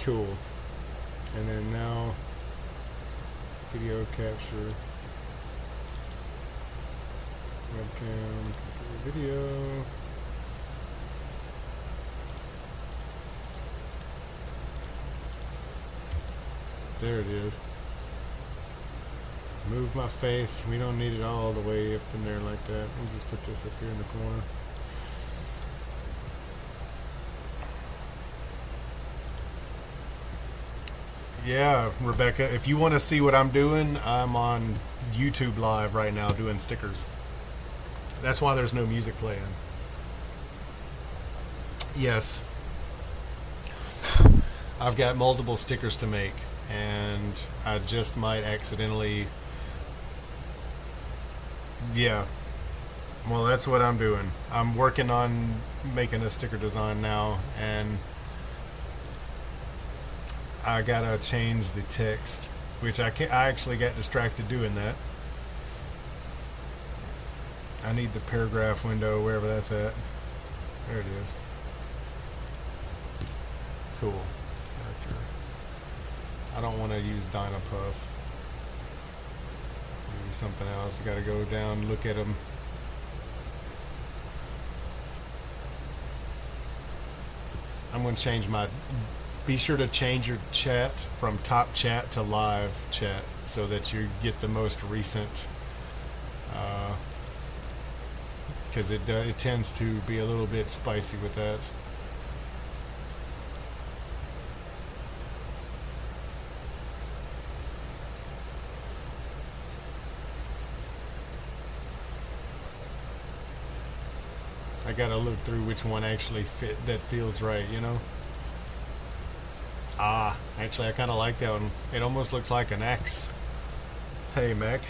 Cool. And then now, video capture, webcam, video. There it is. Move my face. We don't need it all the way up in there like that. We'll just put this up here in the corner. Yeah, Rebecca, if you want to see what I'm doing, I'm on YouTube Live right now doing stickers. That's why there's no music playing. Yes. I've got multiple stickers to make, and I just might accidentally... Yeah. Well, that's what I'm doing. I'm working on making a sticker design now, and I gotta change the text, which I actually got distracted doing that. I need the paragraph window, wherever that's at. There it is. Cool. Character. I don't want to use Dynapuff. Use something else. I gotta go down, look at them. I'm going to change my... Be sure to change your chat from top chat to live chat so that you get the most recent, because it tends to be a little bit spicy with that. I gotta look through which one actually that feels right, you know? Ah, actually I kinda like that one. It almost looks like an X. Hey, Mech.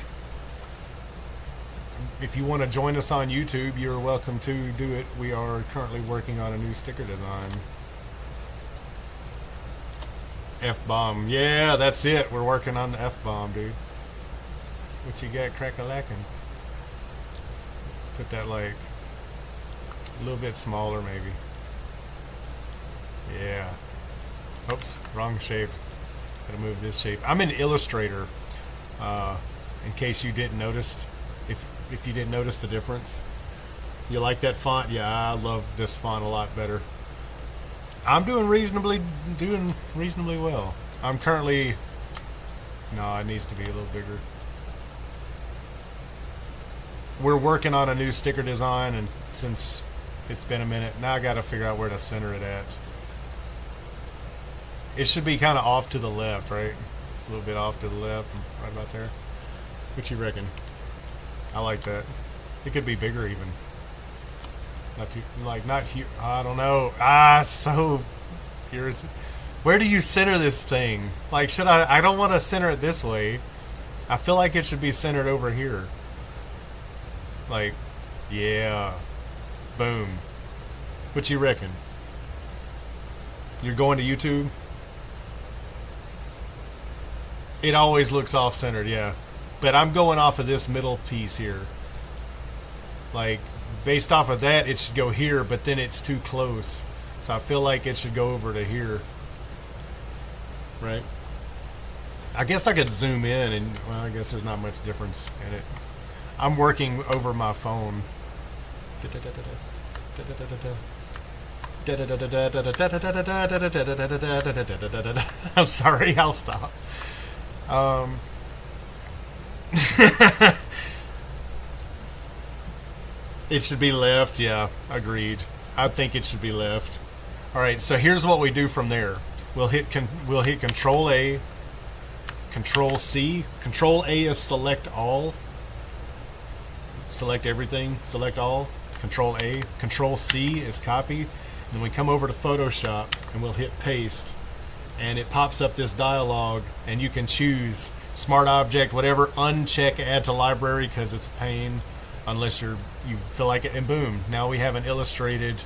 If you want to join us on YouTube, you're welcome to do it. We are currently working on a new sticker design. F-bomb. Yeah, that's it. We're working on the F-bomb, dude. What you got, crack-a-lackin'? Put that like a little bit smaller, maybe. Yeah. Oops, wrong shape. Gotta move this shape. I'm in Illustrator. In case you didn't notice, if you didn't notice the difference. You like that font? Yeah, I love this font a lot better. I'm doing reasonably well. I'm currently... No, it needs to be a little bigger. We're working on a new sticker design, and since it's been a minute, now I gotta figure out where to center it at. It should be kind of off to the left, right? A little bit off to the left, right about there. What you reckon? I like that. It could be bigger even. Not too, like, not here. I don't know. So irritating. Where do you center this thing? Like, should I don't want to center it this way. I feel like it should be centered over here. Like, yeah. Boom. What you reckon? You're going to YouTube? It always looks off-centered, yeah. But I'm going off of this middle piece here. Like, based off of that, it should go here, but then it's too close. So I feel like it should go over to here. Right? I guess I could zoom in, and, well, I guess there's not much difference in it. I'm working over my phone. I'm sorry, I'll stop. It should be left, yeah, agreed. I think it should be left. Alright, so here's what we do from there. We'll hit Control A, Control C. Control A is select all. Select everything, select all. Control A. Control C is copy. And then we come over to Photoshop and we'll hit paste. And it pops up this dialog, and you can choose Smart Object, whatever, uncheck Add to Library because it's a pain unless you feel like it, and boom, now we have an illustrated,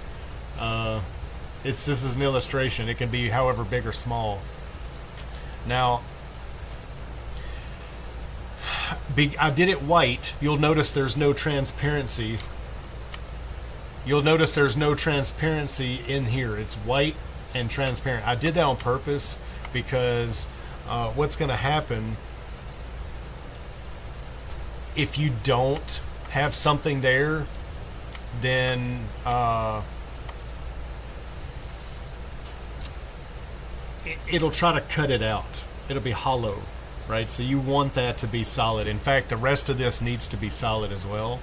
this is an illustration. It can be however big or small. Now, I did it white. You'll notice there's no transparency. You'll notice there's no transparency in here. It's white and transparent. I did that on purpose because what's going to happen if you don't have something there, then it'll try to cut it out. It'll be hollow, right? So you want that to be solid. In fact, the rest of this needs to be solid as well.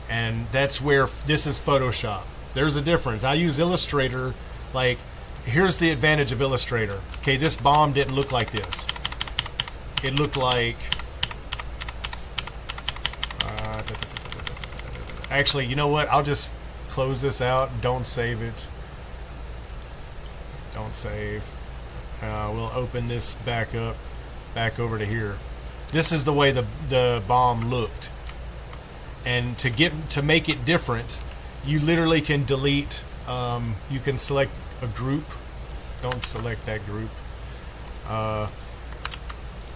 And that's where this is Photoshop. There's a difference. I use Illustrator. Like, here's the advantage of Illustrator. Okay, this bomb didn't look like this. It looked like... actually, you know what? I'll just close this out. Don't save it. Don't save. We'll open this back up, back over to here. This is the way the bomb looked. And to make it different, you literally can delete. You can select a group. Don't select that group.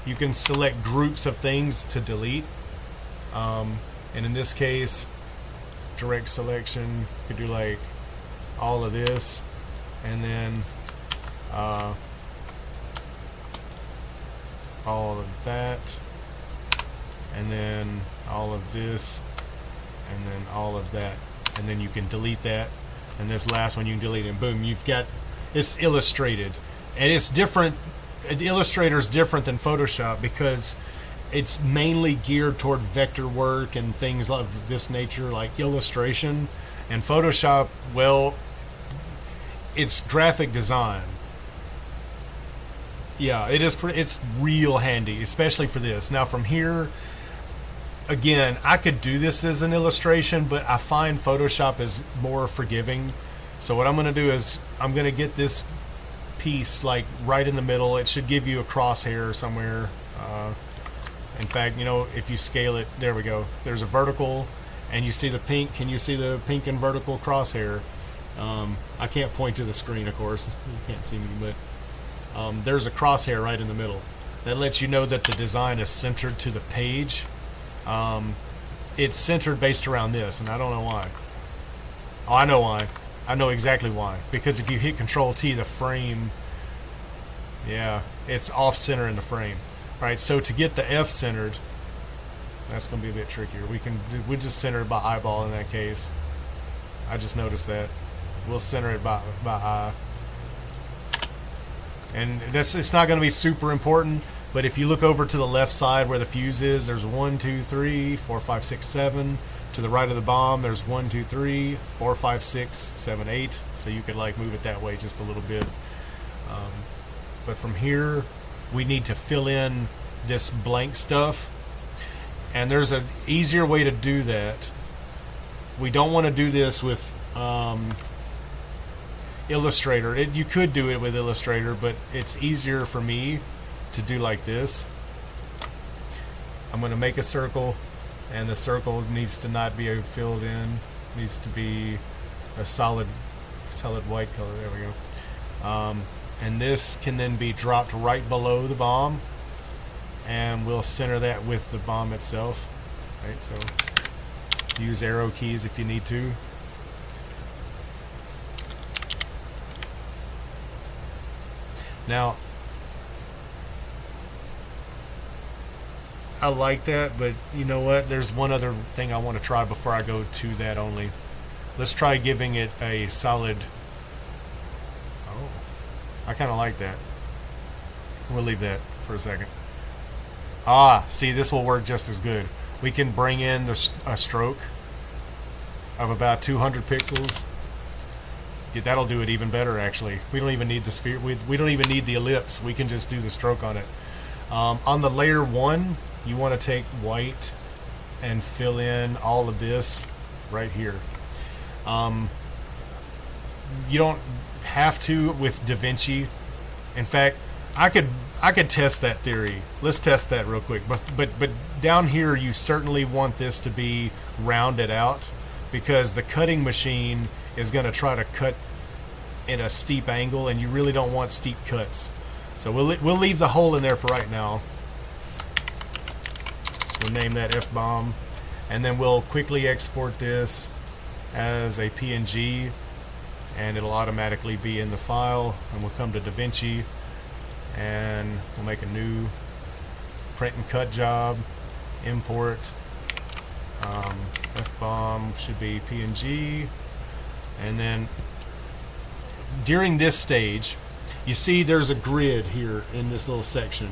You can select groups of things to delete. And in this case, direct selection. You could do like all of this, and then all of that, and then all of this, and then all of that, and then you can delete that, and this last one you can delete, and boom, you've got, it's illustrated. And it's different. Illustrator is different than Photoshop because it's mainly geared toward vector work and things of this nature, like illustration. And Photoshop, well, it's graphic design. Yeah, it is. It's real handy, especially for this. Now from here, again, I could do this as an illustration, but I find Photoshop is more forgiving. So what I'm going to do is I'm going to get this piece like right in the middle. It should give you a crosshair somewhere. In fact, you know, if you scale it, there we go. There's a vertical, and you see the pink. Can you see the pink and vertical crosshair? I can't point to the screen, of course. You can't see me, but there's a crosshair right in the middle. That lets you know that the design is centered to the page. It's centered based around this, and I don't know why. Oh, I know why. I know exactly why. Because if you hit Control-T, the frame, yeah, it's off-center in the frame. All right, so to get the F centered, that's going to be a bit trickier. We just center it by eyeball in that case. I just noticed that. We'll center it by eye. And it's not going to be super important, but if you look over to the left side where the fuse is, there's 1, 2, 3, 4, 5, 6, 7. To the right of the bomb, there's 1, 2, 3, 4, 5, 6, 7, 8. So you could like move it that way just a little bit. But from here, we need to fill in this blank stuff. And there's an easier way to do that. We don't want to do this with Illustrator. You could do it with Illustrator, but it's easier for me to do like this. I'm going to make a circle, and the circle needs to not be filled in. It needs to be a solid white color. There we go. And this can then be dropped right below the bomb, and we'll center that with the bomb itself. Right, so use arrow keys if you need to. Now, I like that, but you know what? There's one other thing I want to try before I go to that only. Let's try giving it a solid... Oh, I kind of like that. We'll leave that for a second. Ah, see, this will work just as good. We can bring in a stroke of about 200 pixels. Yeah, that'll do it even better, actually. We don't even need the sphere. We don't even need the ellipse. We can just do the stroke on it. On the layer 1, you want to take white and fill in all of this right here. You don't have to with DaVinci. In fact, I could test that theory. Let's test that real quick. But down here, you certainly want this to be rounded out, because the cutting machine is going to try to cut in a steep angle, and you really don't want steep cuts. So we'll leave the hole in there for right now. We'll name that F-bomb, and then we'll quickly export this as a PNG, and it'll automatically be in the file, and we'll come to DaVinci and we'll make a new print and cut job, import, FBOM should be PNG, and then during this stage you see there's a grid here in this little section.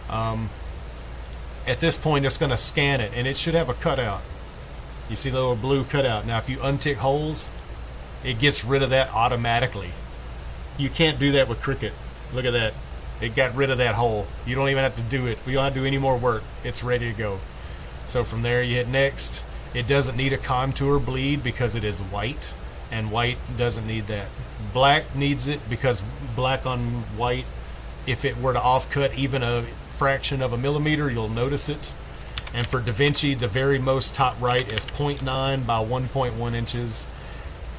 At this point it's going to scan it and it should have a cutout. You see the little blue cutout. Now if you untick holes, it gets rid of that automatically. You can't do that with Cricut. Look at that. It got rid of that hole. You don't even have to do it. We don't have to do any more work. It's ready to go. So from there you hit next. It doesn't need a contour bleed because it is white, and white doesn't need that. Black needs it because black on white, if it were to offcut even a fraction of a millimeter, you'll notice it. And for DaVinci, the very most top right is 0.9 by 1.1 inches.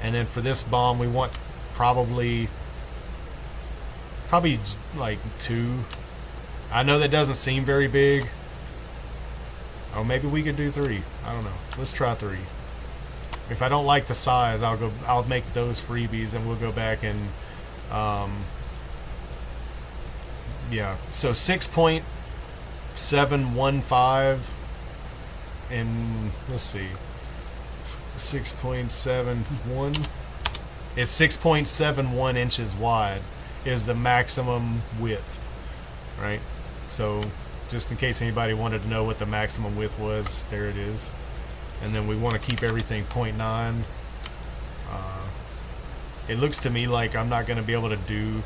And then for this bomb, we want probably like 2. I know that doesn't seem very big. Oh, maybe we could do 3. I don't know. Let's try 3. If I don't like the size, I'll make those freebies, and we'll go back and yeah. So 6.715, and let's see, 6.71 is 6.71 inches wide is the maximum width, right? So just in case anybody wanted to know what the maximum width was, there it is. And then we want to keep everything 0.9. It looks to me like I'm not going to be able to do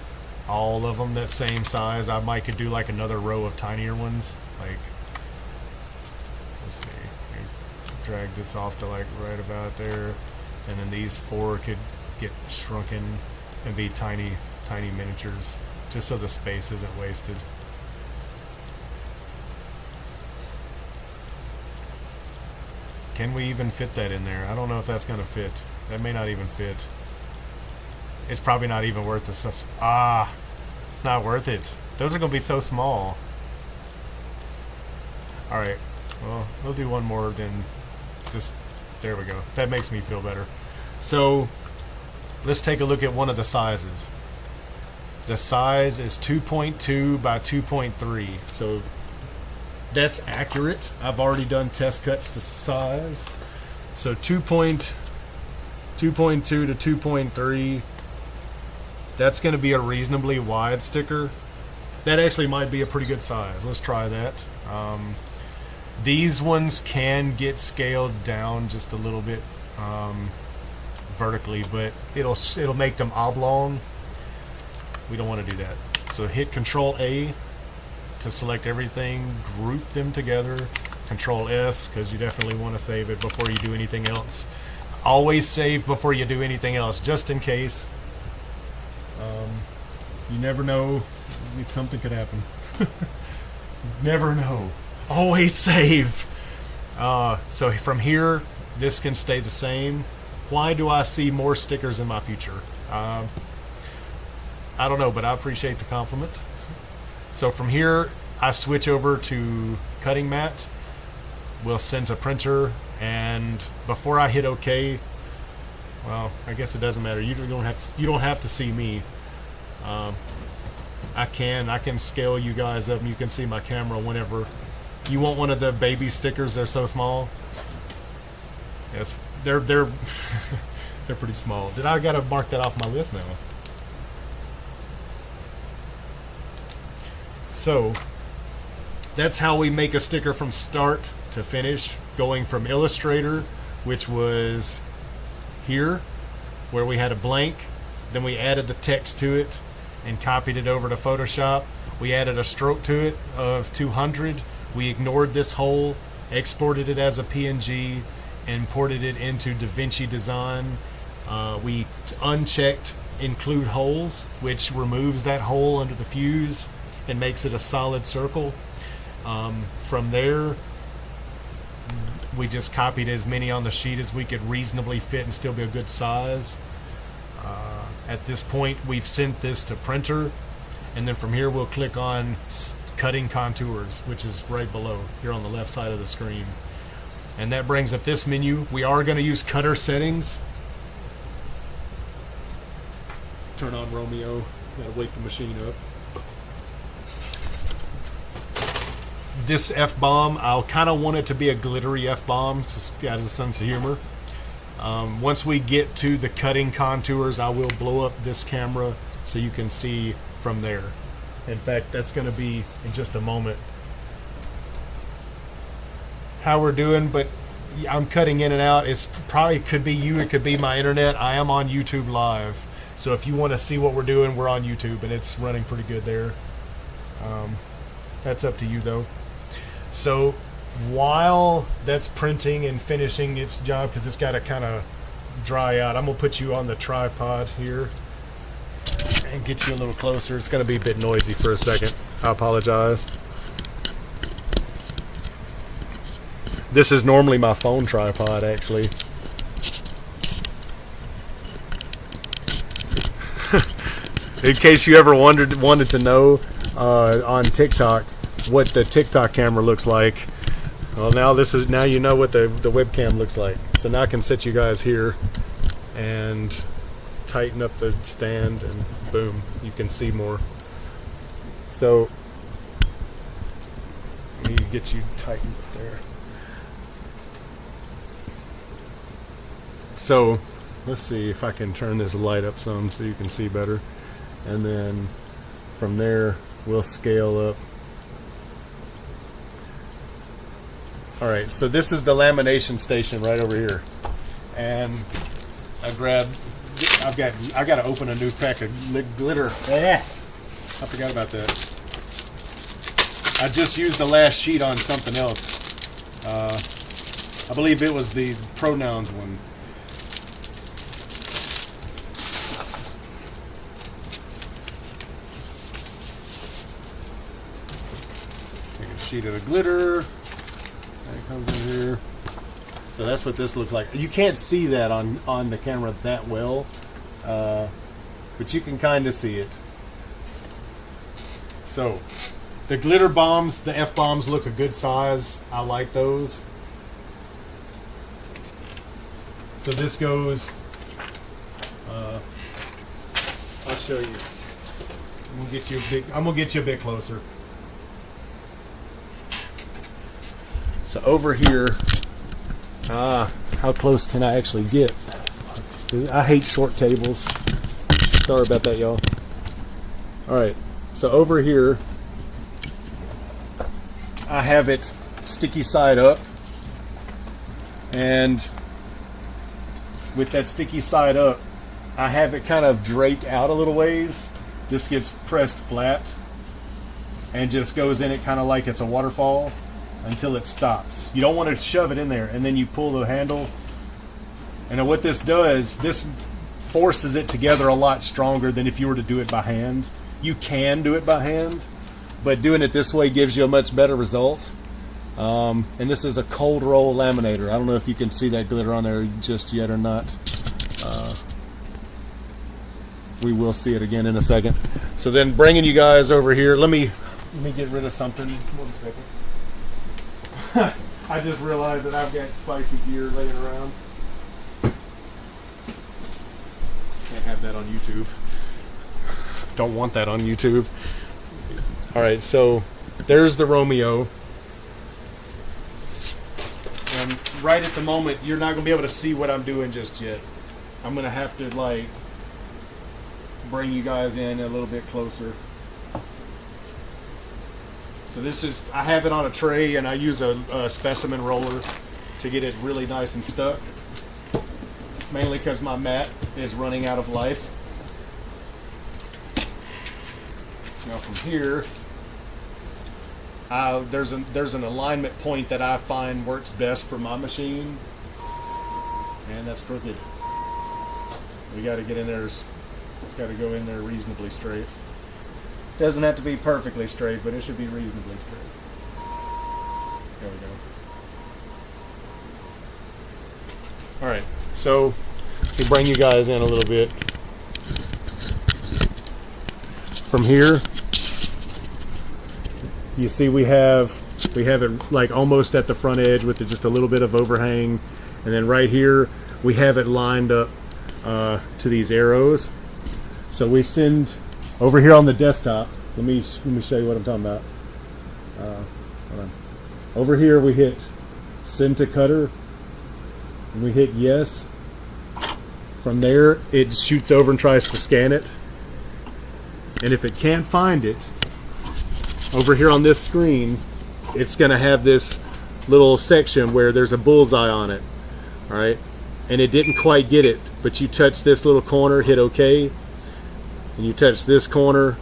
all of them that same size. I might could do like another row of tinier ones. Like, let's see, drag this off to like right about there, and then these 4 could get shrunken and be tiny miniatures, just so the space isn't wasted. Can we even fit that in there? I don't know if that's going to fit. That may not even fit. It's probably not even worth the... it's not worth it. Those are going to be so small. Alright. Well, we'll do one more, then just... There we go. That makes me feel better. So, let's take a look at one of the sizes. The size is 2.2 by 2.3. So, that's accurate. I've already done test cuts to size. So 2.2 to 2.3. That's going to be a reasonably wide sticker. That actually might be a pretty good size. Let's try that. These ones can get scaled down just a little bit vertically, but it'll make them oblong. We don't want to do that. So hit Control A to select everything, group them together. Control S because you definitely want to save it before you do anything else. Always save before you do anything else, just in case. You never know if something could happen. Never know. Always save. So from here, this can stay the same. Why do I see more stickers in my future? I don't know, but I appreciate the compliment. So from here, I switch over to cutting mat. We'll send to printer, and before I hit OK, well, I guess it doesn't matter. You don't have to see me. I can scale you guys up, and you can see my camera whenever. You want one of the baby stickers? They're so small. Yes, they're they're pretty small. I gotta mark that off my list now. So that's how we make a sticker from start to finish, going from Illustrator, which was here, where we had a blank, then we added the text to it and copied it over to Photoshop. We added a stroke to it of 200. We ignored this hole, exported it as a PNG, imported it into DaVinci Design. We unchecked include holes, which removes that hole under the fuse and makes it a solid circle. From there, we just copied as many on the sheet as we could reasonably fit and still be a good size. At this point, we've sent this to printer, and then from here we'll click on cutting contours, which is right below here on the left side of the screen, and that brings up this menu. We are going to use cutter settings. turn on Romeo. Gotta wake the machine up. This F-bomb, I'll kind of want it to be a glittery F-bomb, so it has a sense of humor. Once we get to the cutting contours, I will blow up this camera so you can see from there. In fact, that's going to be in just a moment how we're doing, but I'm cutting in and out. It's probably could be you, it could be my internet. I am on YouTube Live, so if you want to see what we're doing, we're on YouTube, and it's running pretty good there. That's up to you though. So while that's printing and finishing its job, because it's got to kind of dry out, I'm gonna put you on the tripod here and get you a little closer. It's gonna be a bit noisy for a second. I apologize. This is normally my phone tripod, actually. In case you ever wanted to know on TikTok what the TikTok camera looks like. Well, now you know what the webcam looks like. So now I can set you guys here and tighten up the stand, and boom, you can see more. So let me get you tightened up there. So let's see if I can turn this light up some so you can see better, and then from there we'll scale up. Alright, so this is the lamination station right over here, and I got to open a new pack of glitter. I forgot about that. I just used the last sheet on something else. I believe it was the pronouns one. Take a sheet of the glitter. That comes in here. So that's what this looks like. You can't see that on the camera that well, but you can kind of see it. So the glitter bombs, the F-bombs look a good size. I like those. So this goes, I'll show you. I'm gonna get you a bit closer. So over here, how close can I actually get? I hate short cables. Sorry about that, y'all. Alright, so over here, I have it sticky side up, and with that sticky side up, I have it kind of draped out a little ways. This gets pressed flat and just goes in it kind of like it's a waterfall until it stops. You don't want to shove it in there, and then you pull the handle, and what this does, this forces it together a lot stronger than if you were to do it by hand. You can do it by hand, but doing it this way gives you a much better result. And this is a cold roll laminator. I don't know if you can see that glitter on there just yet or not. We will see it again in a second. So then bringing you guys over here, let me get rid of something. 1 second. I just realized that I've got spicy gear laying around. Can't have that on YouTube. Don't want that on YouTube. Alright, so there's the Romeo. And right at the moment, you're not going to be able to see what I'm doing just yet. I'm going to have to, like, bring you guys in a little bit closer. So this is, I have it on a tray, and I use a specimen roller to get it really nice and stuck. Mainly because my mat is running out of life. Now from here, there's an alignment point that I find works best for my machine, and that's crooked. We got to get in there. It's got to go in there reasonably straight. Doesn't have to be perfectly straight, but it should be reasonably straight. There we go. All right, so we bring you guys in a little bit. From here, you see we have it like almost at the front edge with just a little bit of overhang, and then right here we have it lined up to these arrows. So we send over here on the desktop. Let me show you what I'm talking about. Hold on. Over here we hit send to cutter, and we hit yes. From there it shoots over and tries to scan it, and if it can't find it, over here on this screen it's going to have this little section where there's a bullseye on it. All right, and it didn't quite get it, but you touch this little corner, hit OK, and you touch this corner.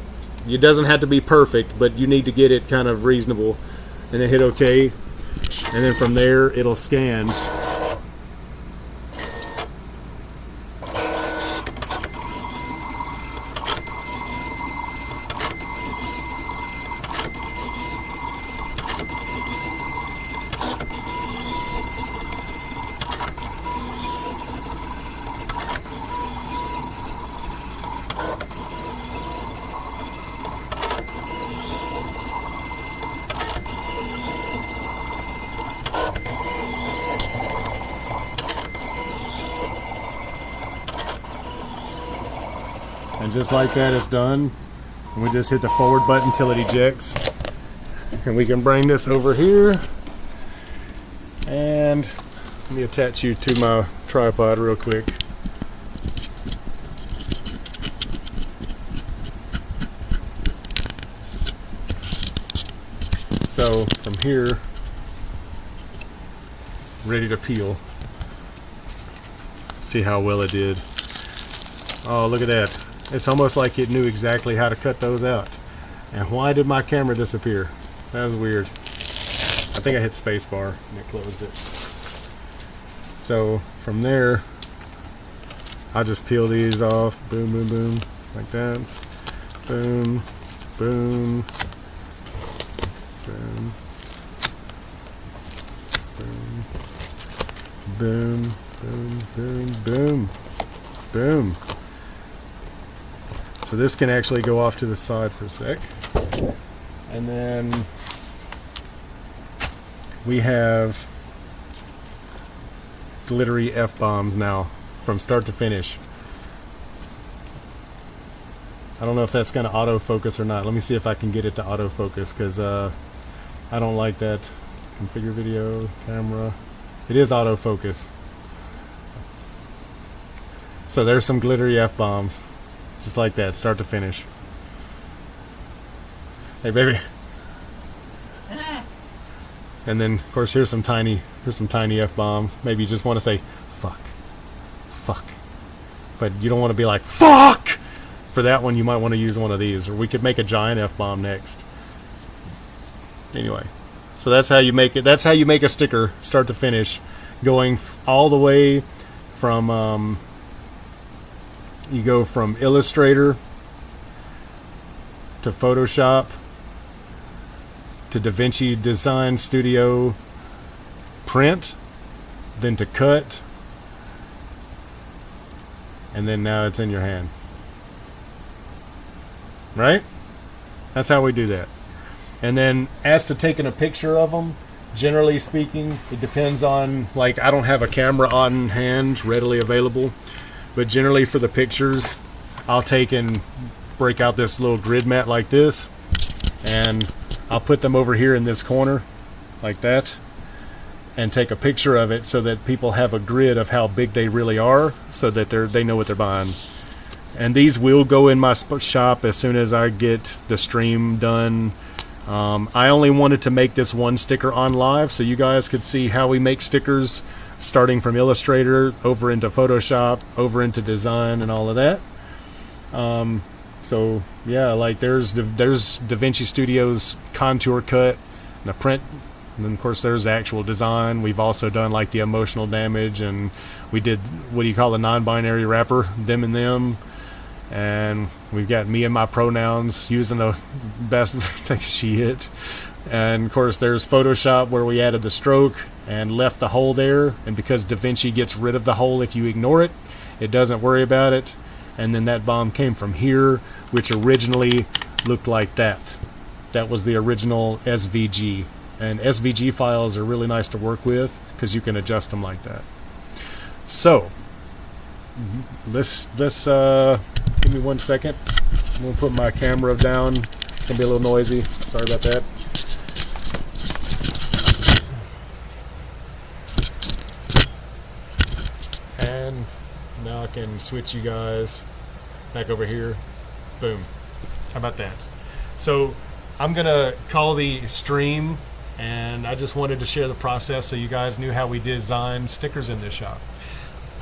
It doesn't have to be perfect, but you need to get it kind of reasonable, and then hit OK, and then from there it'll scan. And just like that, it's done. And we just hit the forward button until it ejects. And we can bring this over here. And let me attach you to my tripod real quick. So from here, ready to peel. See how well it did. Oh, look at that. It's almost like it knew exactly how to cut those out. And why did my camera disappear? That was weird. I think I hit spacebar and it closed it. So from there, I just peel these off. Boom, boom, boom. Like that. Boom, boom, boom, boom, boom, boom, boom, boom, boom. So this can actually go off to the side for a sec. And then we have glittery F-bombs now from start to finish. I don't know if that's going to autofocus or not. Let me see if I can get it to autofocus, because I don't like that. Configure video, camera. It is autofocus. So there's some glittery F-bombs. Just like that, start to finish. Hey, baby. And then, of course, here's some tiny F-bombs. Maybe you just want to say, fuck, fuck. But you don't want to be like, fuck! For that one, you might want to use one of these. Or we could make a giant F-bomb next. Anyway, so that's how you make it. That's how you make a sticker, start to finish. Going all the way from... you go from Illustrator to Photoshop to DaVinci Design Studio, print, then to cut, and then now it's in your hand. Right? That's how we do that. And then as to taking a picture of them, generally speaking, it depends on, like, I don't have a camera on hand readily available. But generally for the pictures, I'll take and break out this little grid mat like this, and I'll put them over here in this corner like that, and take a picture of it so that people have a grid of how big they really are, so that they know what they're buying. And these will go in my shop as soon as I get the stream done. I only wanted to make this one sticker on live so you guys could see how we make stickers, starting from Illustrator over into Photoshop, over into design and all of that. So yeah, like there's DaVinci Studio's contour cut and the print, and then of course there's the actual design. We've also done like the emotional damage, and we did what do you call a non-binary wrapper, them and them, and we've got me and my pronouns using the best take shit. And of course there's Photoshop where we added the stroke and left the hole there, and because DaVinci gets rid of the hole if you ignore it, it doesn't worry about it. And then that bomb came from here, which originally looked like that. That was the original SVG, and SVG files are really nice to work with because you can adjust them like that. So let's Give me 1 second. I'm gonna put my camera down. It's gonna be a little noisy. Sorry about that. And now I can switch you guys back over here. Boom. How about that? So I'm gonna call the stream, and I just wanted to share the process so you guys knew how we design stickers in this shop.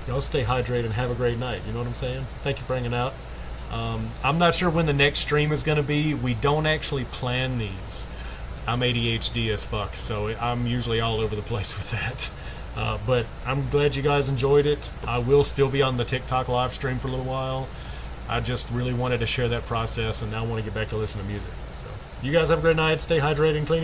Y'all stay hydrated and have a great night. You know what I'm saying? Thank you for hanging out. I'm not sure when the next stream is going to be. We don't actually plan these. I'm ADHD as fuck, so I'm usually all over the place with that. But I'm glad you guys enjoyed it. I will still be on the TikTok live stream for a little while. I just really wanted to share that process, and now I want to get back to listening to music. So you guys have a great night. Stay hydrated and clean.